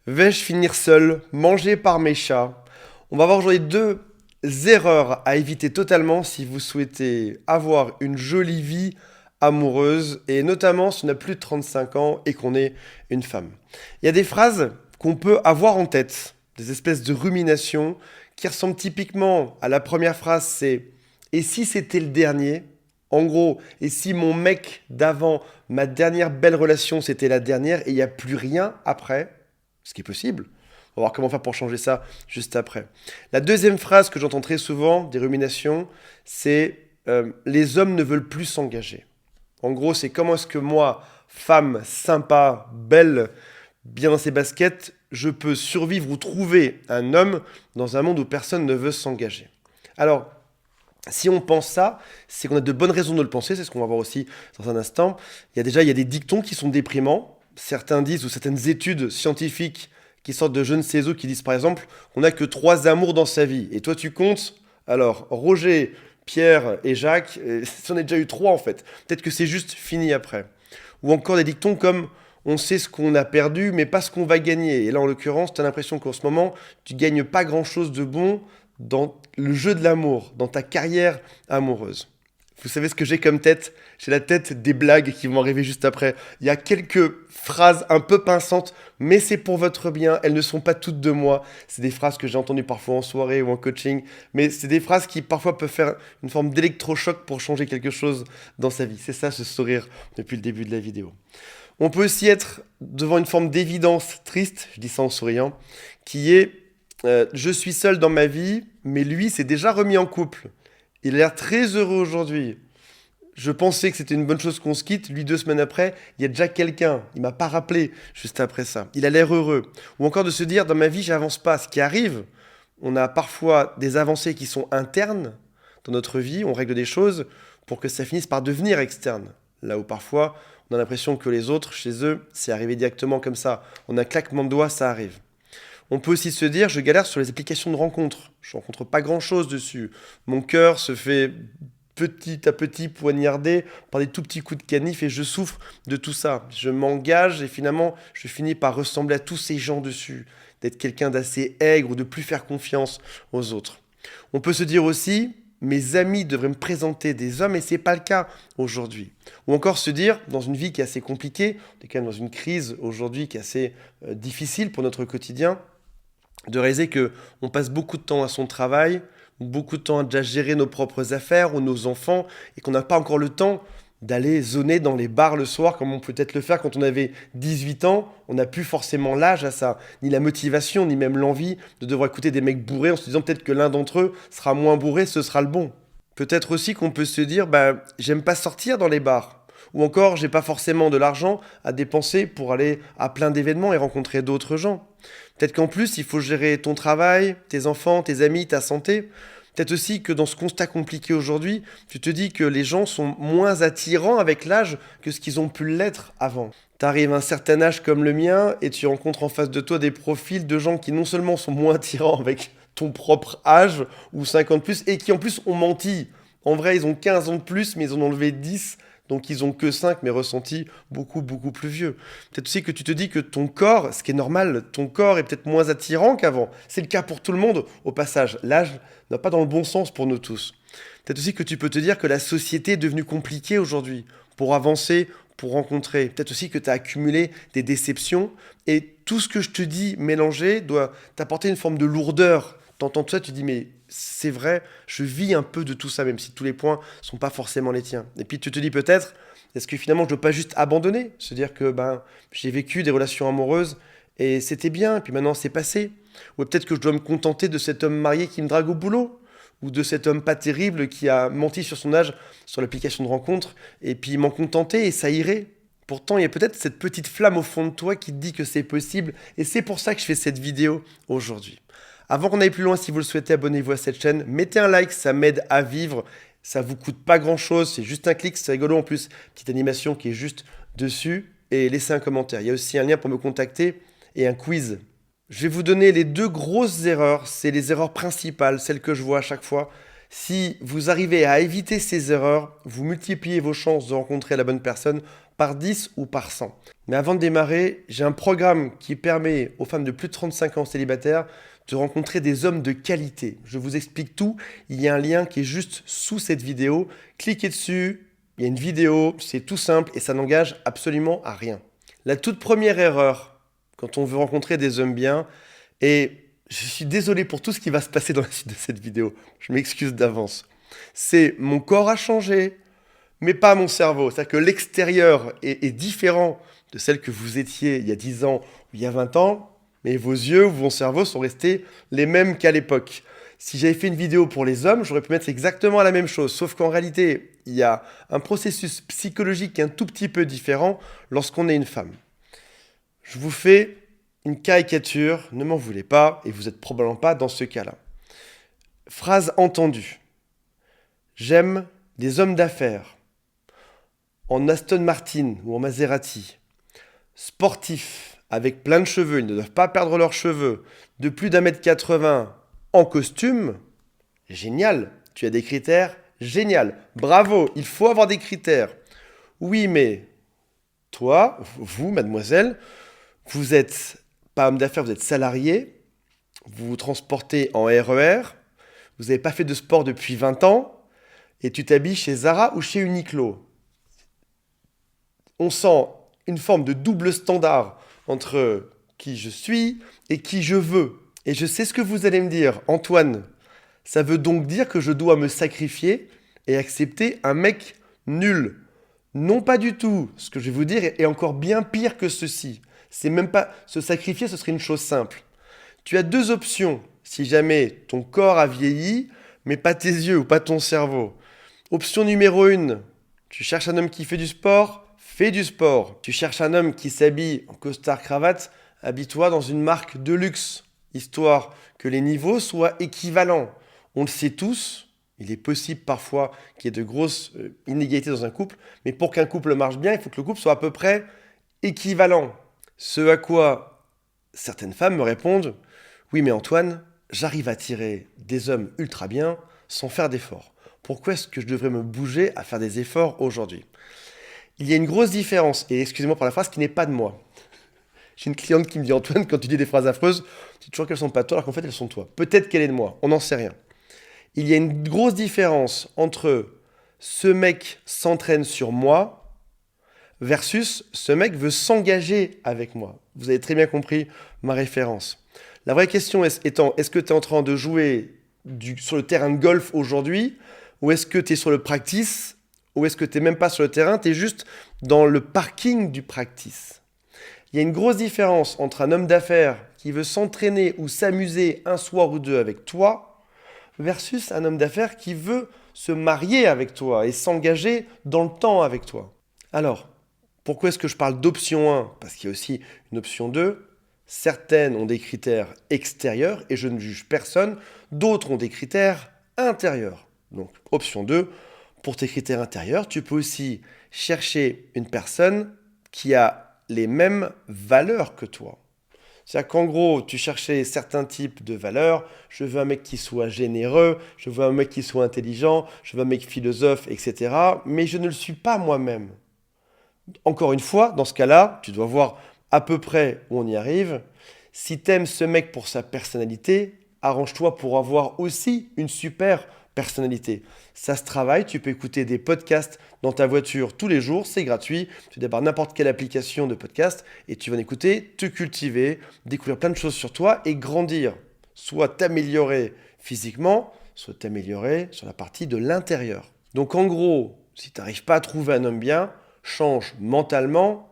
Vais-je finir seul, mangé par mes chats? On va voir aujourd'hui deux erreurs à éviter totalement si vous souhaitez avoir une jolie vie amoureuse et notamment si on a plus de 35 ans et qu'on est une femme. Il y a des phrases qu'on peut avoir en tête, des espèces de ruminations qui ressemblent typiquement à la première phrase, c'est «Et si c'était le dernier?» En gros, et si mon mec d'avant, ma dernière belle relation, c'était la dernière et il n'y a plus rien après, ce qui est possible. On va voir comment faire pour changer ça juste après. La deuxième phrase que j'entends très souvent, des ruminations, c'est les hommes ne veulent plus s'engager. En gros, c'est comment est-ce que moi, femme sympa, belle, bien dans ses baskets, je peux survivre ou trouver un homme dans un monde où personne ne veut s'engager. Alors, si on pense ça, c'est qu'on a de bonnes raisons de le penser, c'est ce qu'on va voir aussi dans un instant. Il y a des dictons qui sont déprimants. Certains disent, ou certaines études scientifiques qui sortent de je ne sais où, qui disent par exemple qu'on n'a que 3 amours dans sa vie. Et toi tu comptes, alors Roger, Pierre et Jacques, c'en est déjà eu 3 en fait. Peut-être que c'est juste fini après. Ou encore des dictons comme on sait ce qu'on a perdu, mais pas ce qu'on va gagner. Et là, en l'occurrence, tu as l'impression qu'en ce moment, tu gagnes pas grand-chose de bon dans le jeu de l'amour, dans ta carrière amoureuse. Vous savez ce que j'ai comme tête? J'ai la tête des blagues qui vont arriver juste après. Il y a quelques phrases un peu pinçantes, mais c'est pour votre bien. Elles ne sont pas toutes de moi. C'est des phrases que j'ai entendues parfois en soirée ou en coaching, mais c'est des phrases qui parfois peuvent faire une forme d'électrochoc pour changer quelque chose dans sa vie. C'est ça, ce sourire depuis le début de la vidéo. On peut aussi être devant une forme d'évidence triste, je dis ça en souriant, qui est je suis seul dans ma vie, mais lui s'est déjà remis en couple. Il a l'air très heureux aujourd'hui. Je pensais que c'était une bonne chose qu'on se quitte. Lui, 2 semaines après, il y a déjà quelqu'un. Il m'a pas rappelé juste après ça. Il a l'air heureux. Ou encore de se dire, dans ma vie, j'avance pas. Ce qui arrive, on a parfois des avancées qui sont internes dans notre vie. On règle des choses pour que ça finisse par devenir externe. Là où parfois, on a l'impression que les autres, chez eux, c'est arrivé directement comme ça. En un claquement de doigts, ça arrive. On peut aussi se dire, je galère sur les applications de rencontres. Je rencontre pas grand-chose dessus. Mon cœur se fait petit à petit poignardé par des tout petits coups de canif et je souffre de tout ça. Je m'engage et finalement, je finis par ressembler à tous ces gens dessus, d'être quelqu'un d'assez aigre ou de plus faire confiance aux autres. On peut se dire aussi, mes amis devraient me présenter des hommes et c'est pas le cas aujourd'hui. Ou encore se dire, dans une vie qui est assez compliquée, on est quand même dans une crise aujourd'hui qui est assez difficile pour notre quotidien, de réaliser que on passe beaucoup de temps à son travail, beaucoup de temps à déjà gérer nos propres affaires ou nos enfants, et qu'on n'a pas encore le temps d'aller zoner dans les bars le soir comme on peut peut-être le faire quand on avait 18 ans. On n'a plus forcément l'âge à ça, ni la motivation, ni même l'envie de devoir écouter des mecs bourrés en se disant peut-être que l'un d'entre eux sera moins bourré, ce sera le bon. Peut-être aussi qu'on peut se dire, bah, j'aime pas sortir dans les bars. Ou encore, j'ai pas forcément de l'argent à dépenser pour aller à plein d'événements et rencontrer d'autres gens. Peut-être qu'en plus, il faut gérer ton travail, tes enfants, tes amis, ta santé. Peut-être aussi que dans ce constat compliqué aujourd'hui, tu te dis que les gens sont moins attirants avec l'âge que ce qu'ils ont pu l'être avant. Tu arrives à un certain âge comme le mien et tu rencontres en face de toi des profils de gens qui non seulement sont moins attirants avec ton propre âge ou 50 plus et qui en plus ont menti. En vrai, ils ont 15 ans de plus, mais ils en ont enlevé 10. Donc ils ont que 5, mais ressentis beaucoup, beaucoup plus vieux. Peut-être aussi que tu te dis que ton corps, ce qui est normal, ton corps est peut-être moins attirant qu'avant. C'est le cas pour tout le monde, au passage. L'âge n'a pas dans le bon sens pour nous tous. Peut-être aussi que tu peux te dire que la société est devenue compliquée aujourd'hui pour avancer, pour rencontrer. Peut-être aussi que tu as accumulé des déceptions et tout ce que je te dis mélangé doit t'apporter une forme de lourdeur. T'entends tout ça, tu te dis mais c'est vrai, je vis un peu de tout ça, même si tous les points ne sont pas forcément les tiens. Et puis tu te dis peut-être, est-ce que finalement je ne dois pas juste abandonner? Se dire que ben, j'ai vécu des relations amoureuses et c'était bien, et puis maintenant c'est passé. Ou peut-être que je dois me contenter de cet homme marié qui me drague au boulot, ou de cet homme pas terrible qui a menti sur son âge sur l'application de rencontre, et puis m'en contenter et ça irait. Pourtant, il y a peut-être cette petite flamme au fond de toi qui te dit que c'est possible, et c'est pour ça que je fais cette vidéo aujourd'hui. Avant qu'on aille plus loin, si vous le souhaitez, abonnez-vous à cette chaîne. Mettez un like, ça m'aide à vivre. Ça vous coûte pas grand-chose, c'est juste un clic, c'est rigolo en plus. Petite animation qui est juste dessus. Et laissez un commentaire. Il y a aussi un lien pour me contacter et un quiz. Je vais vous donner les 2 grosses erreurs. C'est les erreurs principales, celles que je vois à chaque fois. Si vous arrivez à éviter ces erreurs, vous multipliez vos chances de rencontrer la bonne personne par 10 ou par 100. Mais avant de démarrer, j'ai un programme qui permet aux femmes de plus de 35 ans célibataires de rencontrer des hommes de qualité. Je vous explique tout. Il y a un lien qui est juste sous cette vidéo. Cliquez dessus. Il y a une vidéo. C'est tout simple et ça n'engage absolument à rien. La toute première erreur quand on veut rencontrer des hommes bien, et je suis désolé pour tout ce qui va se passer dans la suite de cette vidéo. Je m'excuse d'avance. C'est mon corps a changé, mais pas mon cerveau. C'est-à-dire que l'extérieur est différent de celle que vous étiez il y a 10 ans ou il y a 20 ans, mais vos yeux ou vos cerveaux sont restés les mêmes qu'à l'époque. Si j'avais fait une vidéo pour les hommes, j'aurais pu mettre exactement la même chose, sauf qu'en réalité, il y a un processus psychologique un tout petit peu différent lorsqu'on est une femme. Je vous fais une caricature, ne m'en voulez pas, et vous n'êtes probablement pas dans ce cas-là. Phrase entendue. J'aime des hommes d'affaires en Aston Martin ou en Maserati, sportifs, avec plein de cheveux, ils ne doivent pas perdre leurs cheveux, de plus d'1m80 en costume. Génial, tu as des critères, génial, bravo, il faut avoir des critères. Oui, mais toi, vous, mademoiselle, vous êtes pas homme d'affaires, vous êtes salarié, vous vous transportez en RER, vous n'avez pas fait de sport depuis 20 ans, et tu t'habilles chez Zara ou chez Uniqlo. On sent une forme de double standard entre qui je suis et qui je veux. Et je sais ce que vous allez me dire, Antoine. Ça veut donc dire que je dois me sacrifier et accepter un mec nul. Non, pas du tout. Ce que je vais vous dire est encore bien pire que ceci. C'est même pas se sacrifier, ce serait une chose simple. Tu as deux options si jamais ton corps a vieilli, mais pas tes yeux ou pas ton cerveau. Option numéro 1, tu cherches un homme qui fait du sport, fais du sport. Tu cherches un homme qui s'habille en costard-cravate, habille-toi dans une marque de luxe, histoire que les niveaux soient équivalents. On le sait tous, il est possible parfois qu'il y ait de grosses inégalités dans un couple, mais pour qu'un couple marche bien, il faut que le couple soit à peu près équivalent. Ce à quoi certaines femmes me répondent « Oui mais Antoine, j'arrive à attirer des hommes ultra bien sans faire d'efforts. Pourquoi est-ce que je devrais me bouger à faire des efforts aujourd'hui ?» Il y a une grosse différence, et excusez-moi pour la phrase qui n'est pas de moi. J'ai une cliente qui me dit « Antoine, quand tu dis des phrases affreuses, tu dis toujours qu'elles sont pas de toi alors qu'en fait elles sont de toi. » Peut-être qu'elle est de moi, on n'en sait rien. Il y a une grosse différence entre ce mec s'entraîne sur moi versus ce mec veut s'engager avec moi. Vous avez très bien compris ma référence. La vraie question étant, est-ce que tu es en train de jouer sur le terrain de golf aujourd'hui, ou est-ce que tu es sur le practice, ou est-ce que tu n'es même pas sur le terrain, tu es juste dans le parking du practice. Il y a une grosse différence entre un homme d'affaires qui veut s'entraîner ou s'amuser un soir ou deux avec toi, versus un homme d'affaires qui veut se marier avec toi et s'engager dans le temps avec toi. Alors, pourquoi est-ce que je parle d'option 1 ? Parce qu'il y a aussi une option 2. Certaines ont des critères extérieurs et je ne juge personne. D'autres ont des critères intérieurs. Donc, option 2, pour tes critères intérieurs, tu peux aussi chercher une personne qui a les mêmes valeurs que toi. C'est-à-dire qu'en gros, tu cherchais certains types de valeurs. Je veux un mec qui soit généreux, je veux un mec qui soit intelligent, je veux un mec philosophe, etc. Mais je ne le suis pas moi-même. Encore une fois, dans ce cas-là, tu dois voir à peu près où on y arrive. Si t'aimes ce mec pour sa personnalité, arrange-toi pour avoir aussi une super personnalité. Ça se travaille, tu peux écouter des podcasts dans ta voiture tous les jours, c'est gratuit. Tu débarres n'importe quelle application de podcast et tu vas en écouter, te cultiver, découvrir plein de choses sur toi et grandir. Soit t'améliorer physiquement, soit t'améliorer sur la partie de l'intérieur. Donc en gros, si tu n'arrives pas à trouver un homme bien, change mentalement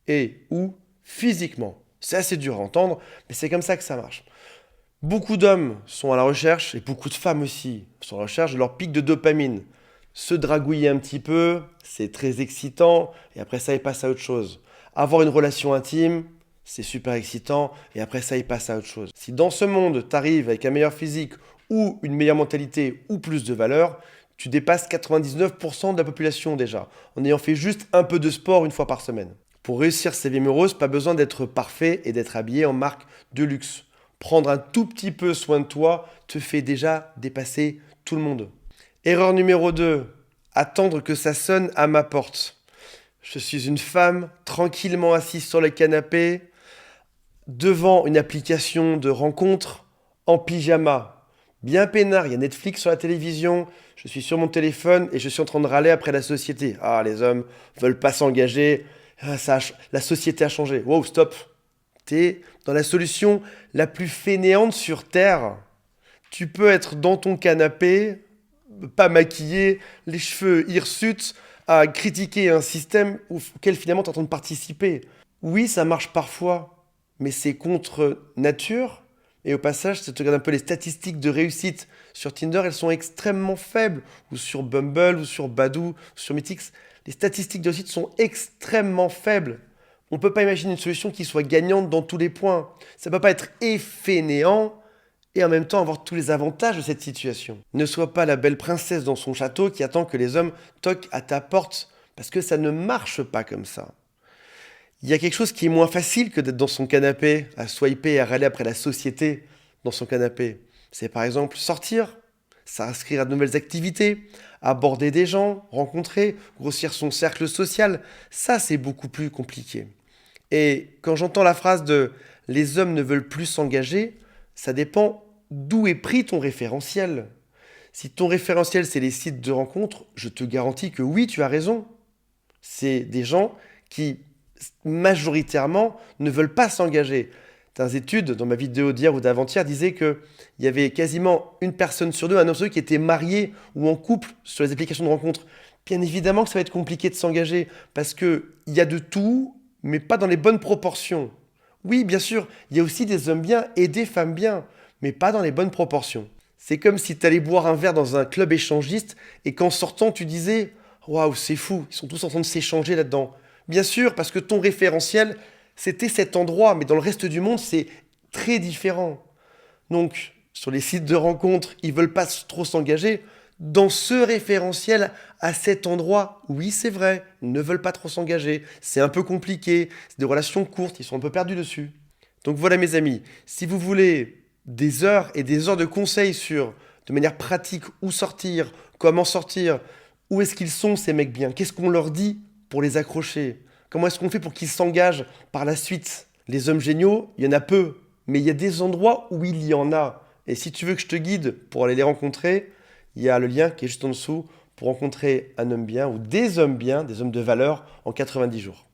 et ou physiquement. C'est assez dur à entendre, mais c'est comme ça que ça marche. Beaucoup d'hommes sont à la recherche, et beaucoup de femmes aussi, sont à la recherche de leur pic de dopamine. Se dragouiller un petit peu, c'est très excitant, et après ça, ils passent à autre chose. Avoir une relation intime, c'est super excitant, et après ça, ils passent à autre chose. Si dans ce monde, tu arrives avec un meilleur physique, ou une meilleure mentalité, ou plus de valeur, tu dépasses 99% de la population déjà, en ayant fait juste un peu de sport une fois par semaine. Pour réussir sa vie amoureuse, pas besoin d'être parfait et d'être habillé en marque de luxe. Prendre un tout petit peu soin de toi te fait déjà dépasser tout le monde. Erreur numéro 2, attendre que ça sonne à ma porte. Je suis une femme tranquillement assise sur le canapé, devant une application de rencontre, en pyjama. Bien peinard, il y a Netflix sur la télévision, je suis sur mon téléphone et je suis en train de râler après la société. Ah, les hommes veulent pas s'engager, ah, la société a changé. Wow, stop. T'es dans la solution la plus fainéante sur Terre. Tu peux être dans ton canapé, pas maquillé, les cheveux hirsutes, à critiquer un système auquel finalement tu es en train de participer. Oui, ça marche parfois, mais c'est contre nature. Et au passage, si tu regardes un peu les statistiques de réussite sur Tinder, elles sont extrêmement faibles. Ou sur Bumble, ou sur Badoo, ou sur Mythics. Les statistiques de réussite sont extrêmement faibles. On ne peut pas imaginer une solution qui soit gagnante dans tous les points. Ça ne peut pas être effénéant et en même temps avoir tous les avantages de cette situation. Ne sois pas la belle princesse dans son château qui attend que les hommes toquent à ta porte, parce que ça ne marche pas comme ça. Il y a quelque chose qui est moins facile que d'être dans son canapé, à swiper et à râler après la société dans son canapé. C'est par exemple sortir, s'inscrire à de nouvelles activités, aborder des gens, rencontrer, grossir son cercle social. Ça, c'est beaucoup plus compliqué. Et quand j'entends la phrase de « les hommes ne veulent plus s'engager », ça dépend d'où est pris ton référentiel. Si ton référentiel, c'est les sites de rencontres, je te garantis que oui, tu as raison. C'est des gens qui, majoritairement, ne veulent pas s'engager. Des études, dans ma vidéo d'hier ou d'avant-hier, disaient qu'il y avait quasiment une personne sur deux, un homme sur deux, qui était marié ou en couple sur les applications de rencontres. Bien évidemment que ça va être compliqué de s'engager, parce qu'il y a de tout, mais pas dans les bonnes proportions. Oui, bien sûr, il y a aussi des hommes bien et des femmes bien, mais pas dans les bonnes proportions. C'est comme si tu allais boire un verre dans un club échangiste et qu'en sortant, tu disais « Waouh, c'est fou, ils sont tous en train de s'échanger là-dedans. » Bien sûr, parce que ton référentiel, c'était cet endroit, mais dans le reste du monde, c'est très différent. Donc, sur les sites de rencontres, ils ne veulent pas trop s'engager. Dans ce référentiel, à cet endroit, oui, c'est vrai, ils ne veulent pas trop s'engager. C'est un peu compliqué, c'est des relations courtes, ils sont un peu perdus dessus. Donc voilà mes amis, si vous voulez des heures et des heures de conseils sur, de manière pratique, où sortir, comment sortir, où est-ce qu'ils sont ces mecs bien, qu'est-ce qu'on leur dit pour les accrocher, comment est-ce qu'on fait pour qu'ils s'engagent par la suite. Les hommes géniaux, il y en a peu, mais il y a des endroits où il y en a. Et si tu veux que je te guide pour aller les rencontrer, il y a le lien qui est juste en dessous pour rencontrer un homme bien ou des hommes bien, des hommes de valeur en 90 jours.